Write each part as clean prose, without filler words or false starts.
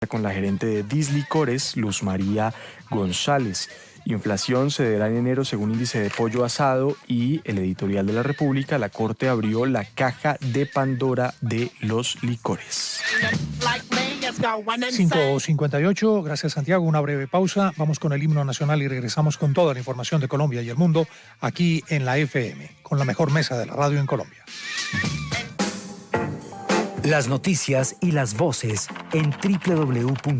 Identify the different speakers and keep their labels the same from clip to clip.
Speaker 1: con la gerente de Dislicores, Luz María González. Inflación se dará en enero según índice de pollo asado y el editorial de La República. La Corte abrió la caja de Pandora de los licores.
Speaker 2: 5:58, gracias Santiago, una breve pausa, vamos con el himno nacional y regresamos con toda la información de Colombia y el mundo aquí en la FM, con la mejor mesa de la radio en Colombia.
Speaker 3: Las noticias y las voces en www.lafm.com.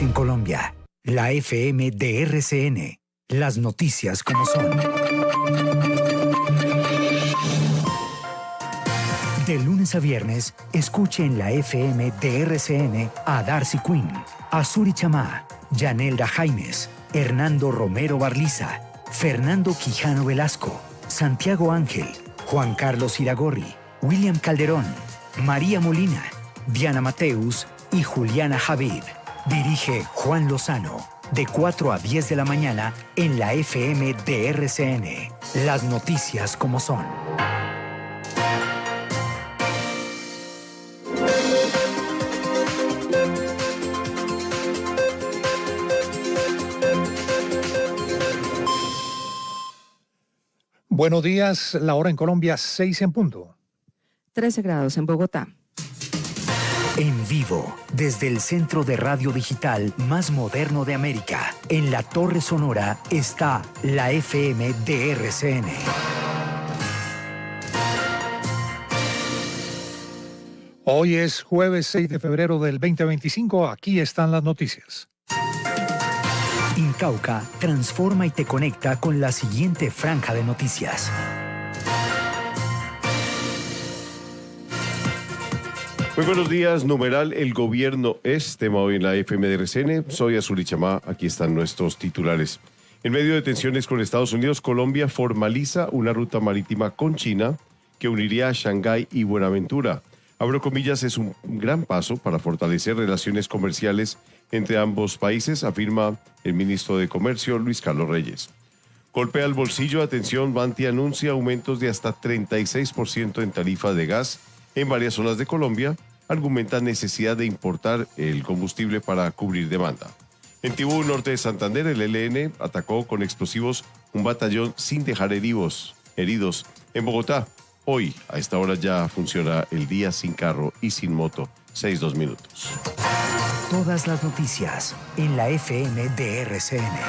Speaker 3: En Colombia, la FM de RCN, las noticias como son. De lunes a viernes, escuche en la FM de RCN a Darcy Quinn, a Suri Chamá, Yanelda Jaimes, Hernando Romero Barliza, Fernando Quijano Velasco, Santiago Ángel, Juan Carlos Iragorri, William Calderón, María Molina, Diana Mateus y Juliana Javid. Dirige Juan Lozano, de 4 a 10 de la mañana en la FM de RCN. Las noticias como son.
Speaker 2: Buenos días, la hora en Colombia, 6 en punto.
Speaker 4: 13 grados en Bogotá.
Speaker 3: En vivo, desde el centro de radio digital más moderno de América, en la Torre Sonora, está la FM de RCN.
Speaker 2: Hoy es jueves 6 de febrero del 2025, aquí están las noticias.
Speaker 3: Incauca transforma y te conecta con la siguiente franja de noticias.
Speaker 5: Muy buenos días, numeral El Gobierno es tema hoy en la FM de RCN. Soy Azuri Chamá, aquí están nuestros titulares. En medio de tensiones con Estados Unidos, Colombia formaliza una ruta marítima con China que uniría a Shanghái y Buenaventura. Abro comillas, es un gran paso para fortalecer relaciones comerciales entre ambos países, afirma el ministro de Comercio, Luis Carlos Reyes. Golpea al bolsillo, atención, Banti anuncia aumentos de hasta 36% en tarifa de gas en varias zonas de Colombia. Argumenta necesidad de importar el combustible para cubrir demanda. En Tibú, norte de Santander, el ELN atacó con explosivos un batallón sin dejar heridos. En Bogotá, hoy, a esta hora ya funciona el día sin carro y sin moto, 6:02 minutos.
Speaker 3: Todas las noticias en la FM de RCN.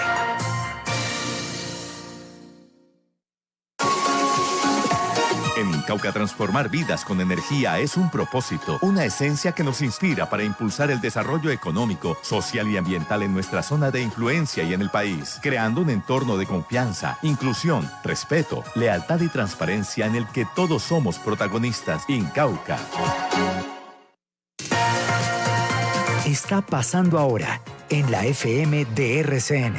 Speaker 6: En Incauca, transformar vidas con energía es un propósito, una esencia que nos inspira para impulsar el desarrollo económico, social y ambiental en nuestra zona de influencia y en el país, creando un entorno de confianza, inclusión, respeto, lealtad y transparencia en el que todos somos protagonistas. Incauca.
Speaker 3: Está pasando ahora en la FM de RCN.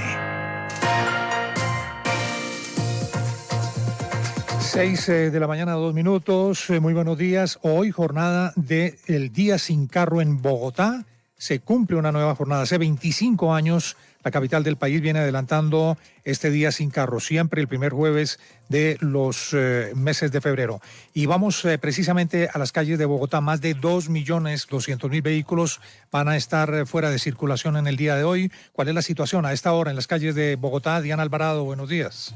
Speaker 2: 6 de la mañana, 2 minutos. Muy buenos días. Hoy jornada del Día Sin Carro en Bogotá. Se cumple una nueva jornada. Hace 25 años la capital del país viene adelantando este Día Sin Carro, siempre el primer jueves de los meses de febrero. Y vamos precisamente a las calles de Bogotá. Más de 2.200.000 vehículos van a estar fuera de circulación en el día de hoy. ¿Cuál es la situación a esta hora en las calles de Bogotá? Diana Alvarado, buenos días.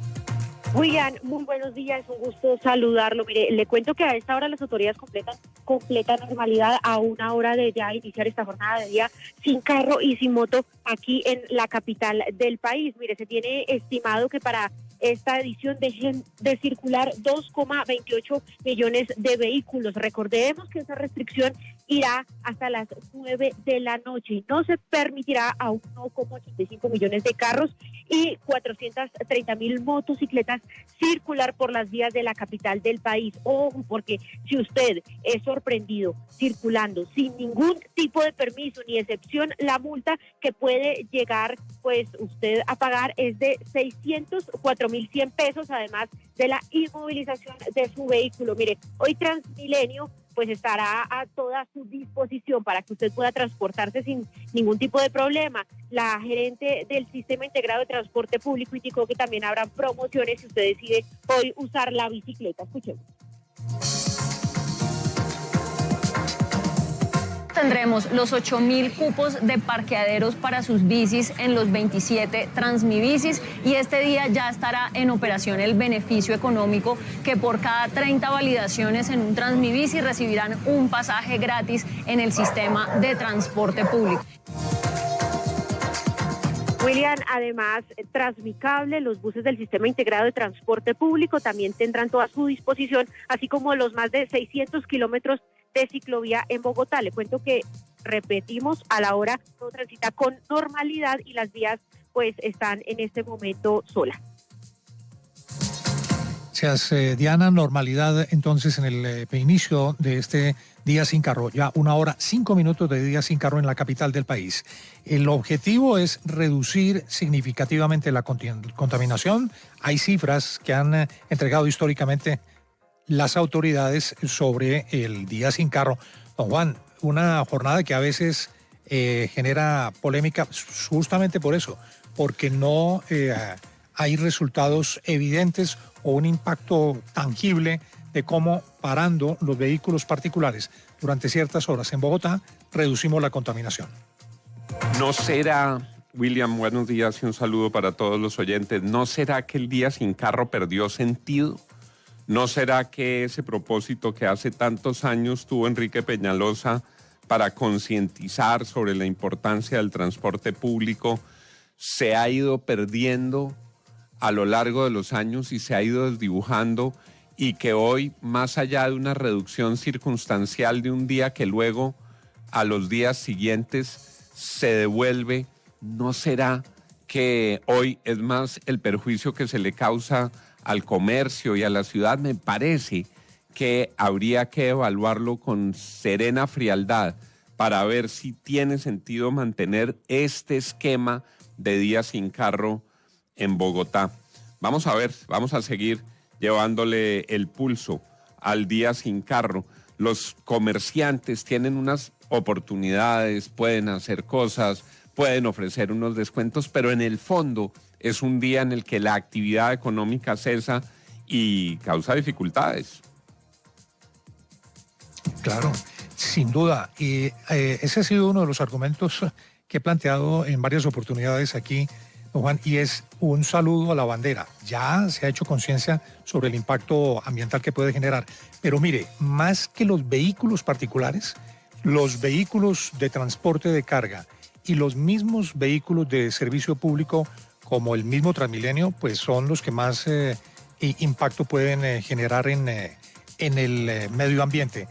Speaker 7: William, muy buenos días, un gusto saludarlo. Mire, le cuento que a esta hora las autoridades completan completa normalidad a una hora de ya iniciar esta jornada de día sin carro y sin moto aquí en la capital del país. Mire, se tiene estimado que para esta edición dejen de circular 2,28 millones de vehículos. Recordemos que esa restricción irá hasta las 9 de la noche y no se permitirá a 1,85 millones de carros y 430.000 motocicletas circular por las vías de la capital del país. Ojo, porque si usted es sorprendido circulando sin ningún tipo de permiso ni excepción, la multa que puede llegar pues usted a pagar es de 604.100 pesos, además de la inmovilización de su vehículo. Mire, hoy Transmilenio pues estará a toda su disposición para que usted pueda transportarse sin ningún tipo de problema. La gerente del Sistema Integrado de Transporte Público indicó que también habrá promociones si usted decide hoy usar la bicicleta. Escuchemos.
Speaker 8: Tendremos los 8.000 cupos de parqueaderos para sus bicis en los 27 Transmibicis y este día ya estará en operación el beneficio económico que por cada 30 validaciones en un Transmibici recibirán un pasaje gratis en el sistema de transporte público.
Speaker 7: William, además, Transmicable, los buses del Sistema Integrado de Transporte Público también tendrán toda a su disposición, así como los más de 600 kilómetros de ciclovía en Bogotá. Le cuento que, repetimos, a la hora todo transita con normalidad y las vías pues están en este momento solas.
Speaker 2: Gracias, Diana. Normalidad entonces en el inicio de este día sin carro. Ya 1 hora, 5 minutos de día sin carro en la capital del país. El objetivo es reducir significativamente la contaminación. Hay cifras que han entregado históricamente las autoridades sobre el día sin carro. Don Juan, una jornada que a veces genera polémica justamente por eso, porque no hay resultados evidentes o un impacto tangible de cómo parando los vehículos particulares durante ciertas horas en Bogotá reducimos la contaminación.
Speaker 9: ¿No será, William, buenos días y un saludo para todos los oyentes, ¿no será que el día sin carro perdió sentido? ¿No será que ese propósito que hace tantos años tuvo Enrique Peñalosa para concientizar sobre la importancia del transporte público se ha ido perdiendo a lo largo de los años y se ha ido desdibujando, y que hoy, más allá de una reducción circunstancial de un día que luego a los días siguientes se devuelve, ¿no será que hoy es más el perjuicio que se le causa al comercio y a la ciudad? Me parece que habría que evaluarlo con serena frialdad para ver si tiene sentido mantener este esquema de día sin carro en Bogotá. Vamos a ver, vamos a seguir llevándole el pulso al día sin carro. Los comerciantes tienen unas oportunidades, pueden hacer cosas, pueden ofrecer unos descuentos, pero en el fondo es un día en el que la actividad económica cesa y causa dificultades.
Speaker 2: Claro, sin duda. Y ese ha sido uno de los argumentos que he planteado en varias oportunidades aquí, don Juan, y es un saludo a la bandera. Ya se ha hecho conciencia sobre el impacto ambiental que puede generar. Pero mire, más que los vehículos particulares, los vehículos de transporte de carga y los mismos vehículos de servicio público, como el mismo Transmilenio, pues son los que más impacto pueden generar en el medio ambiente.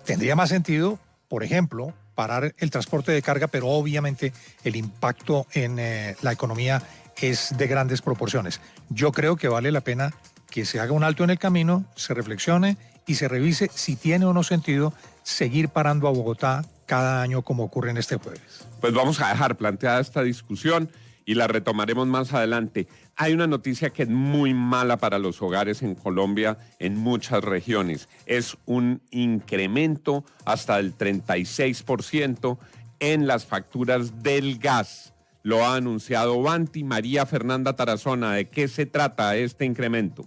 Speaker 2: Tendría más sentido, por ejemplo, parar el transporte de carga, pero obviamente el impacto en la economía es de grandes proporciones. Yo creo que vale la pena que se haga un alto en el camino, se reflexione y se revise si tiene o no sentido seguir parando a Bogotá cada año como ocurre en este jueves.
Speaker 9: Pues vamos a dejar planteada esta discusión y la retomaremos más adelante. Hay una noticia que es muy mala para los hogares en Colombia en muchas regiones. Es un incremento hasta el 36% en las facturas del gas. Lo ha anunciado Banti. María Fernanda Tarazona, ¿de qué se trata este incremento?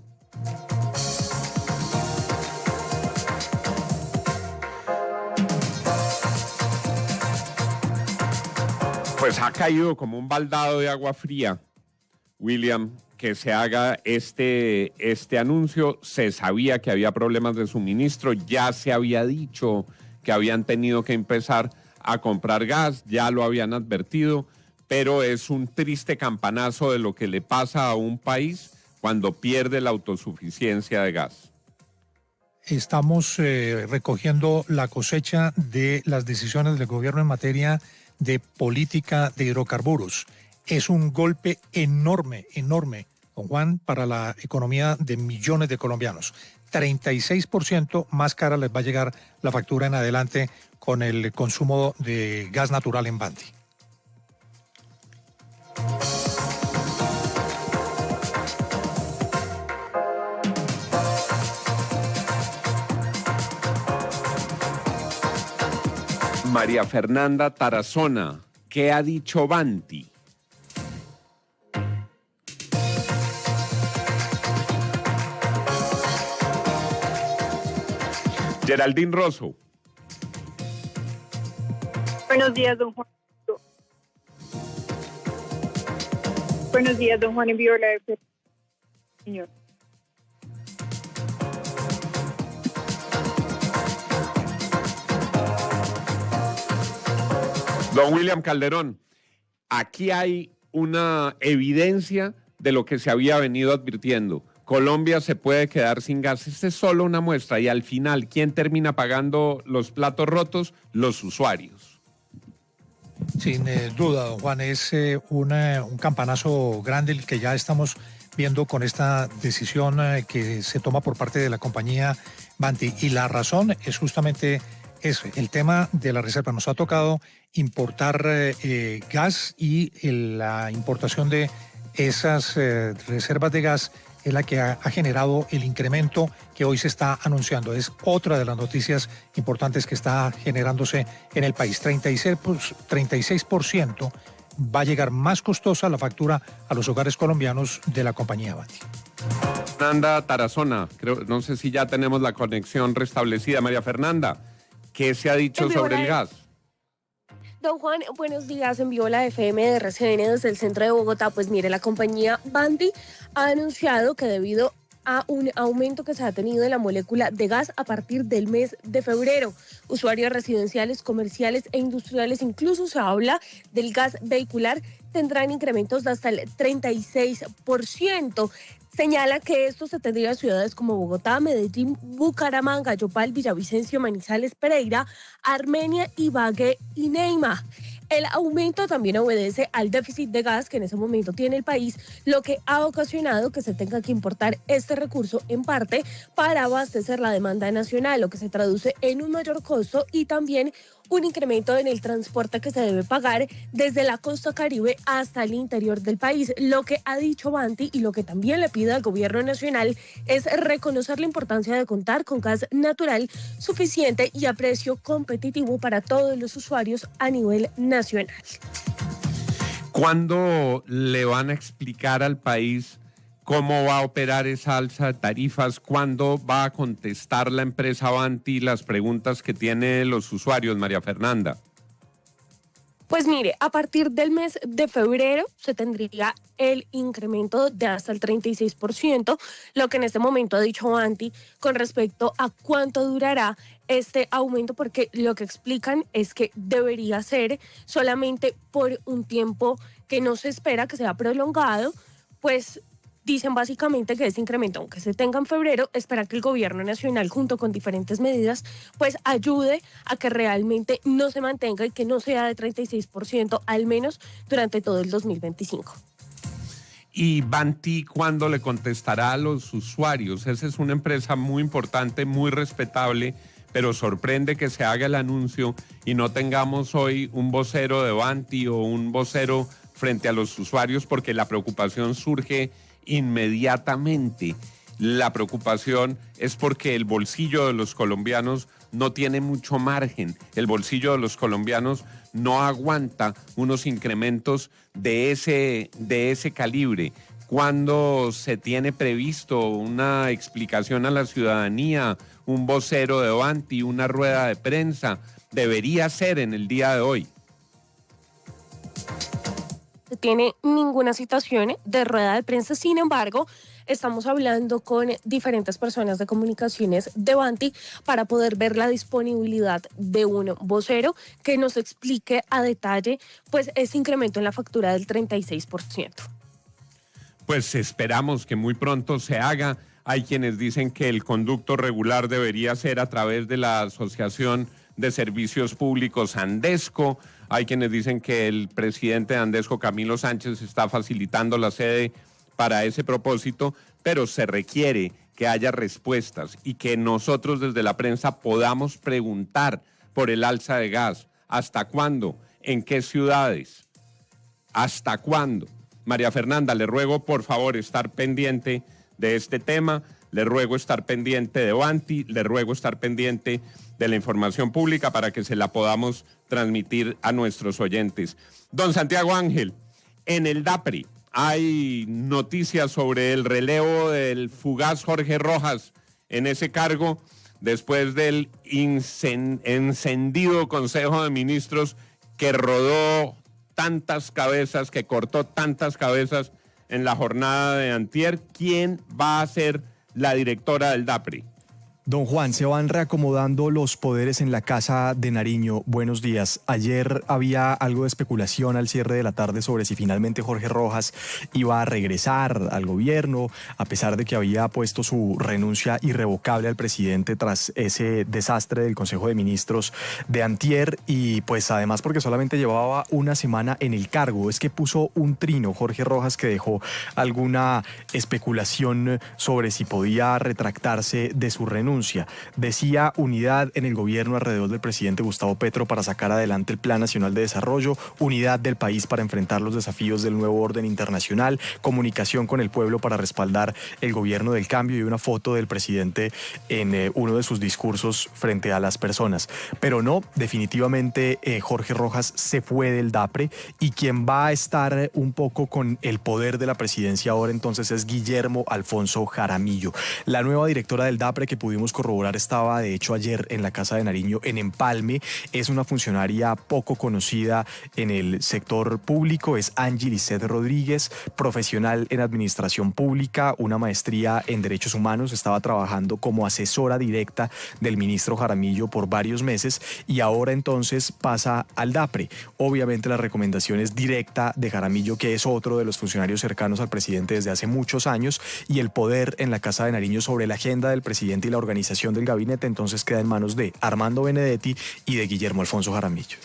Speaker 9: Pues ha caído como un baldado de agua fría, William, que se haga este anuncio. Se sabía que había problemas de suministro, ya se había dicho que habían tenido que empezar a comprar gas, ya lo habían advertido, pero es un triste campanazo de lo que le pasa a un país cuando pierde la autosuficiencia de gas?
Speaker 2: Estamos recogiendo la cosecha de las decisiones del gobierno en materia de política de hidrocarburos. Es un golpe enorme, don Juan, para la economía de millones de colombianos. 36% más cara les va a llegar la factura en adelante con el consumo de gas natural en Banti.
Speaker 9: María Fernanda Tarazona, ¿qué ha dicho Banti? Geraldine Rosso.
Speaker 10: Buenos días, don Juan. Buenos días, don Juan. Envío la F. Señor.
Speaker 9: Don William Calderón, aquí hay una evidencia de lo que se había venido advirtiendo. Colombia se puede quedar sin gas. Esta es solo una muestra y al final, ¿quién termina pagando los platos rotos? Los usuarios.
Speaker 2: Sin duda, don Juan, es un campanazo grande el que ya estamos viendo con esta decisión que se toma por parte de la compañía Banti. Y la razón es justamente el tema de la reserva. Nos ha tocado importar gas y la importación de esas reservas de gas es la que ha generado el incremento que hoy se está anunciando. Es otra de las noticias importantes que está generándose en el país. 36% va a llegar más costosa la factura a los hogares colombianos de la compañía Banti.
Speaker 9: Fernanda Tarazona, no sé si ya tenemos la conexión restablecida. María Fernanda, ¿qué se ha dicho sobre el gas?
Speaker 11: Don Juan, buenos días. Envió la FM de RCN desde el centro de Bogotá. Pues mire, la compañía Banti ha anunciado que debido a un aumento que se ha tenido en la molécula de gas a partir del mes de febrero, usuarios residenciales, comerciales e industriales, incluso se habla del gas vehicular, tendrán incrementos de hasta el 36%. Señala que esto se tendría en ciudades como Bogotá, Medellín, Bucaramanga, Yopal, Villavicencio, Manizales, Pereira, Armenia, Ibagué y Neima. El aumento también obedece al déficit de gas que en ese momento tiene el país, lo que ha ocasionado que se tenga que importar este recurso en parte para abastecer la demanda nacional, lo que se traduce en un mayor costo y también un incremento en el transporte que se debe pagar desde la costa Caribe hasta el interior del país. Lo que ha dicho Banti y lo que también le pide al gobierno nacional es reconocer la importancia de contar con gas natural suficiente y a precio competitivo para todos los usuarios a nivel nacional.
Speaker 9: ¿Cuándo le van a explicar al país cómo va a operar esa alza de tarifas? ¿Cuándo va a contestar la empresa Banti las preguntas que tienen los usuarios, María Fernanda?
Speaker 11: Pues mire, a partir del mes de febrero se tendría el incremento de hasta el 36%, lo que en este momento ha dicho Banti con respecto a cuánto durará este aumento, porque lo que explican es que debería ser solamente por un tiempo que no se espera que sea prolongado, pues dicen básicamente que este incremento, aunque se tenga en febrero, espera que el gobierno nacional, junto con diferentes medidas, pues ayude a que realmente no se mantenga y que no sea de 36%, al menos durante todo el 2025.
Speaker 9: ¿Y Banti cuándo le contestará a los usuarios? Esa es una empresa muy importante, muy respetable, pero sorprende que se haga el anuncio y no tengamos hoy un vocero de Banti o un vocero frente a los usuarios, porque la preocupación surge inmediatamente. La preocupación es porque el bolsillo de los colombianos no tiene mucho margen. El bolsillo de los colombianos no aguanta unos incrementos de ese calibre. ¿Cuándo se tiene previsto una explicación a la ciudadanía, un vocero de Banti, una rueda de prensa? Debería ser en el día de hoy.
Speaker 11: No tiene ninguna situación de rueda de prensa, sin embargo, estamos hablando con diferentes personas de comunicaciones de Banti para poder ver la disponibilidad de un vocero que nos explique a detalle pues ese incremento en la factura del 36%.
Speaker 9: pues esperamos que muy pronto se haga. Hay quienes dicen que el conducto regular debería ser a través de la Asociación de Servicios Públicos Andesco. Hay quienes dicen que el presidente de Andesco, Camilo Sánchez, está facilitando la sede para ese propósito, pero se requiere que haya respuestas y que nosotros desde la prensa podamos preguntar por el alza de gas. ¿Hasta cuándo? ¿En qué ciudades? ¿Hasta cuándo? María Fernanda, le ruego por favor estar pendiente de este tema, le ruego estar pendiente de Vanti, le ruego estar pendiente de la información pública para que se la podamos transmitir a nuestros oyentes. Don Santiago Ángel, en el DAPRI hay noticias sobre el relevo del fugaz Jorge Rojas en ese cargo después del encendido Consejo de Ministros que rodó tantas cabezas, que cortó tantas cabezas en la jornada de antier. ¿Quién va a ser la directora del DAPRI?
Speaker 1: Don Juan, se van reacomodando los poderes en la Casa de Nariño. Buenos días. Ayer había algo de especulación al cierre de la tarde sobre si finalmente Jorge Rojas iba a regresar al gobierno, a pesar de que había puesto su renuncia irrevocable al presidente tras ese desastre del Consejo de Ministros de antier, y pues además porque solamente llevaba una semana en el cargo. Es que puso un trino Jorge Rojas que dejó alguna especulación sobre si podía retractarse de su renuncia. Decía unidad en el gobierno alrededor del presidente Gustavo Petro para sacar adelante el Plan Nacional de Desarrollo, unidad del país para enfrentar los desafíos del nuevo orden internacional, comunicación con el pueblo para respaldar el gobierno del cambio, y una foto del presidente en uno de sus discursos frente a las personas. Pero no, definitivamente Jorge Rojas se fue del DAPRE, y quien va a estar un poco con el poder de la presidencia ahora entonces es Guillermo Alfonso Jaramillo. La nueva directora del DAPRE, que pudimos corroborar estaba de hecho ayer en la Casa de Nariño en Empalme, es una funcionaria poco conocida en el sector público, es Angie Lisset Rodríguez, profesional en administración pública, una maestría en derechos humanos, estaba trabajando como asesora directa del ministro Jaramillo por varios meses y ahora entonces pasa al DAPRE. Obviamente la recomendación es directa de Jaramillo, que es otro de los funcionarios cercanos al presidente desde hace muchos años, y el poder en la Casa de Nariño sobre la agenda del presidente y la organización del gabinete entonces queda en manos de Armando Benedetti y de Guillermo Alfonso Jaramillo.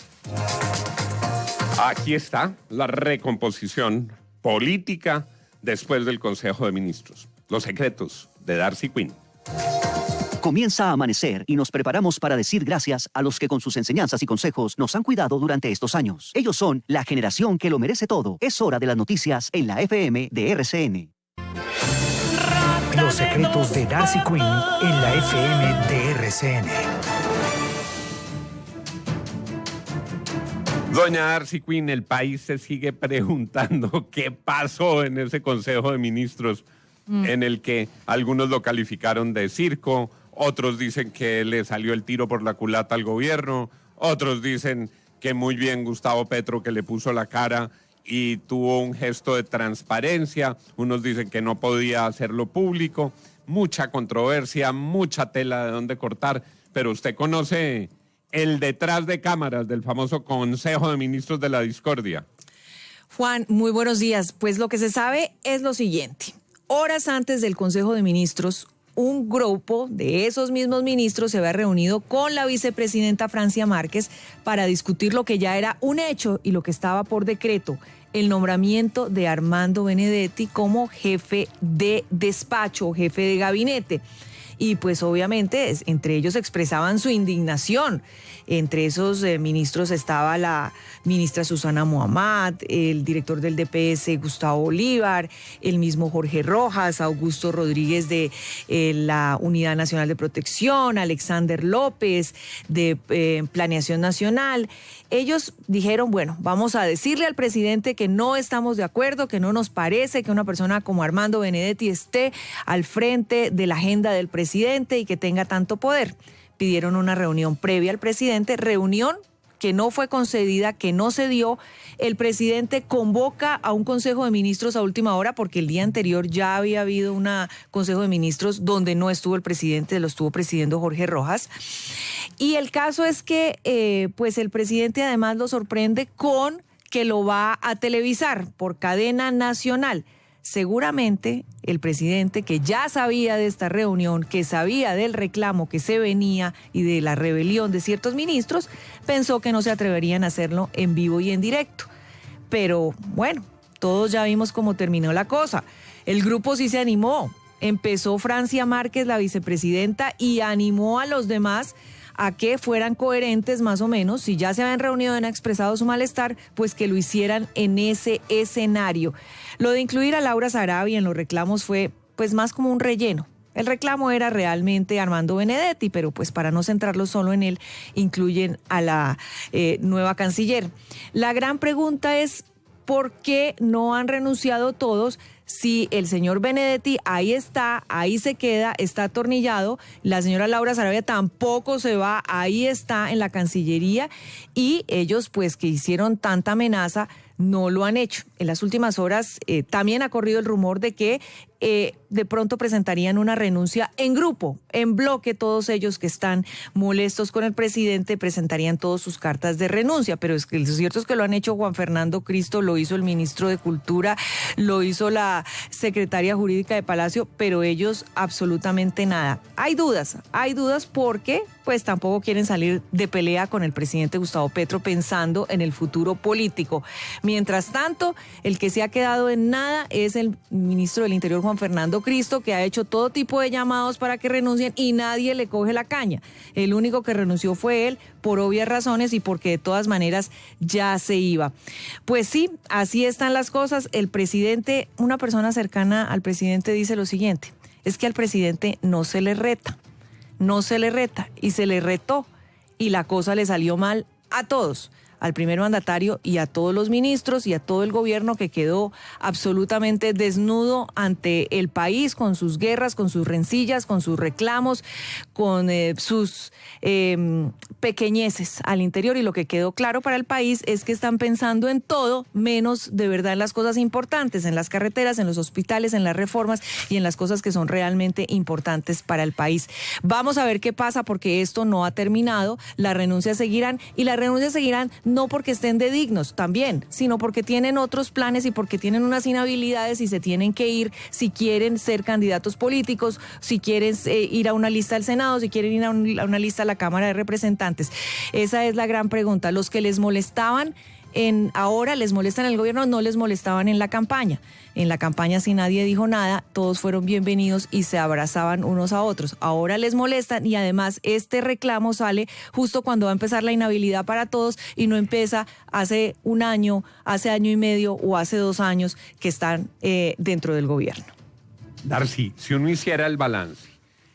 Speaker 9: Aquí está la recomposición política después del Consejo de Ministros. Los secretos de Darcy Quinn.
Speaker 12: Comienza a amanecer y nos preparamos para decir gracias a los que con sus enseñanzas y consejos nos han cuidado durante estos años. Ellos son la generación que lo merece todo. Es hora de las noticias en la FM de RCN.
Speaker 3: Los secretos de Darcy Quinn en la FM de RCN.
Speaker 9: Doña Darcy Quinn, el país se sigue preguntando qué pasó en ese Consejo de Ministros en el que algunos lo calificaron de circo, otros dicen que le salió el tiro por la culata al gobierno, otros dicen que muy bien Gustavo Petro, que le puso la cara y tuvo un gesto de transparencia, unos dicen que no podía hacerlo público, mucha controversia, mucha tela de dónde cortar, pero usted conoce el detrás de cámaras del famoso Consejo de Ministros de la Discordia.
Speaker 13: Juan, muy buenos días. Pues lo que se sabe es lo siguiente. Horas antes del Consejo de Ministros, un grupo de esos mismos ministros se había reunido con la vicepresidenta Francia Márquez para discutir lo que ya era un hecho y lo que estaba por decreto, el nombramiento de Armando Benedetti como jefe de despacho o jefe de gabinete. Y pues obviamente entre ellos expresaban su indignación. Entre esos ministros estaba la ministra Susana Muhammad, el director del DPS Gustavo Bolívar, el mismo Jorge Rojas, Augusto Rodríguez de la Unidad Nacional de Protección, Alexander López de Planeación Nacional. Ellos dijeron, bueno, vamos a decirle al presidente que no estamos de acuerdo, que no nos parece que una persona como Armando Benedetti esté al frente de la agenda del presidente y que tenga tanto poder. Pidieron una reunión previa al presidente, reunión que no fue concedida, que no se dio. El presidente convoca a un Consejo de Ministros a última hora porque el día anterior ya había habido un Consejo de Ministros donde no estuvo el presidente, lo estuvo presidiendo Jorge Rojas. Y el caso es que pues el presidente además lo sorprende con que lo va a televisar por cadena nacional. seguramente el presidente, que ya sabía de esta reunión, que sabía del reclamo que se venía y de la rebelión de ciertos ministros, pensó que no se atreverían a hacerlo en vivo y en directo. Pero bueno, todos ya vimos cómo terminó la cosa. El grupo sí se animó. Empezó Francia Márquez, la vicepresidenta, y animó a los demás a que fueran coherentes más o menos. Si ya se habían reunido y han expresado su malestar, pues que lo hicieran en ese escenario. Lo de incluir a Laura Sarabia en los reclamos fue pues más como un relleno. El reclamo era realmente Armando Benedetti, pero pues para no centrarlo solo en él, incluyen a la nueva canciller. La gran pregunta es, ¿por qué no han renunciado todos? Si el señor Benedetti ahí está, ahí se queda, está atornillado, la señora Laura Sarabia tampoco se va, ahí está en la Cancillería, y ellos pues que hicieron tanta amenaza no lo han hecho. En las últimas horas también ha corrido el rumor de que de pronto presentarían una renuncia en grupo, en bloque. Todos ellos que están molestos con el presidente presentarían todas sus cartas de renuncia, pero es que lo cierto es que lo han hecho Juan Fernando Cristo, lo hizo el ministro de Cultura, lo hizo la secretaria jurídica de Palacio, pero ellos absolutamente nada. Hay dudas porque pues tampoco quieren salir de pelea con el presidente Gustavo Petro pensando en el futuro político. Mientras tanto, el que se ha quedado en nada es el ministro del Interior, Juan Fernando Cristo, que ha hecho todo tipo de llamados para que renuncien y nadie le coge la caña. El único que renunció fue él, por obvias razones y porque de todas maneras ya se iba. Pues sí, así están las cosas. El presidente, una persona cercana al presidente dice lo siguiente, es que al presidente no se le reta y se le retó y la cosa le salió mal a todos, al primer mandatario y a todos los ministros y a todo el gobierno, que quedó absolutamente desnudo ante el país con sus guerras, con sus rencillas, con sus reclamos, con sus pequeñeces al interior. Y lo que quedó claro para el país es que están pensando en todo menos de verdad en las cosas importantes, en las carreteras, en los hospitales, en las reformas y en las cosas que son realmente importantes para el país. Vamos a ver qué pasa, porque esto no ha terminado. Las renuncias seguirán, y las renuncias seguirán no porque estén de dignos también, sino porque tienen otros planes y porque tienen unas inhabilidades y se tienen que ir si quieren ser candidatos políticos, si quieren ir a una lista al Senado, si quieren ir a una lista a la Cámara de Representantes. Esa es la gran pregunta. Los que les molestaban ahora les molestan en el gobierno, no les molestaban en la campaña. En la campaña, si nadie dijo nada, todos fueron bienvenidos y se abrazaban unos a otros. Ahora les molestan, y además este reclamo sale justo cuando va a empezar la inhabilidad para todos y no empieza hace un año, hace año y medio o hace 2 años que están dentro del gobierno.
Speaker 9: Darcy, si uno hiciera el balance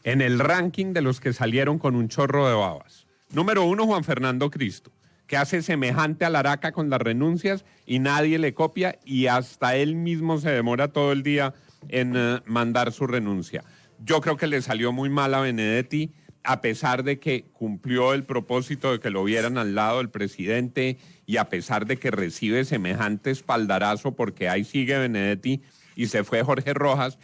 Speaker 9: en el ranking de los que salieron con un chorro de babas, número 1, Juan Fernando Cristo, que hace semejante alaraca con las renuncias y nadie le copia, y hasta él mismo se demora todo el día en mandar su renuncia. Yo creo que le salió muy mal a Benedetti, a pesar de que cumplió el propósito de que lo vieran al lado del presidente y a pesar de que recibe semejante espaldarazo, porque ahí sigue Benedetti y se fue Jorge Rojas,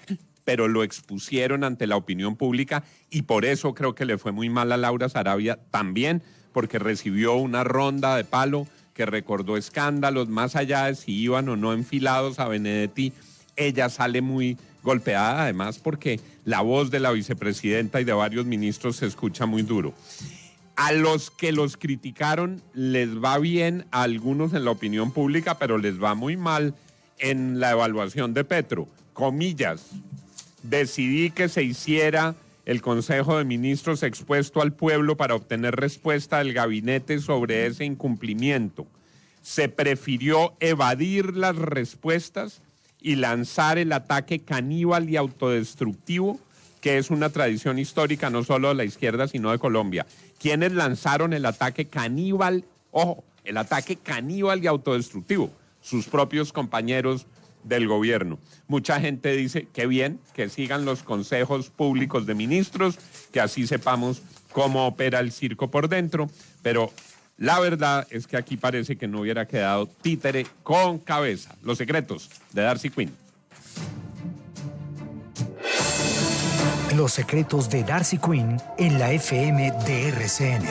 Speaker 9: pero lo expusieron ante la opinión pública, y por eso creo que le fue muy mal a Laura Sarabia también, porque recibió una ronda de palo que recordó escándalos, más allá de si iban o no enfilados a Benedetti. Ella sale muy golpeada, además porque la voz de la vicepresidenta y de varios ministros se escucha muy duro. A los que los criticaron les va bien, a algunos en la opinión pública, pero les va muy mal en la evaluación de Petro. Comillas, decidí que se hiciera el Consejo de Ministros expuesto al pueblo para obtener respuesta del gabinete sobre ese incumplimiento. Se prefirió evadir las respuestas y lanzar el ataque caníbal y autodestructivo, que es una tradición histórica no solo de la izquierda, sino de Colombia. ¿Quiénes lanzaron el ataque caníbal? Ojo, el ataque caníbal y autodestructivo. Sus propios compañeros del gobierno. Mucha gente dice que bien, que sigan los consejos públicos de ministros, que así sepamos cómo opera el circo por dentro, pero la verdad es que aquí parece que no hubiera quedado títere con cabeza. Los secretos de Darcy Quinn.
Speaker 3: Los secretos de Darcy Quinn en la FM de RCN.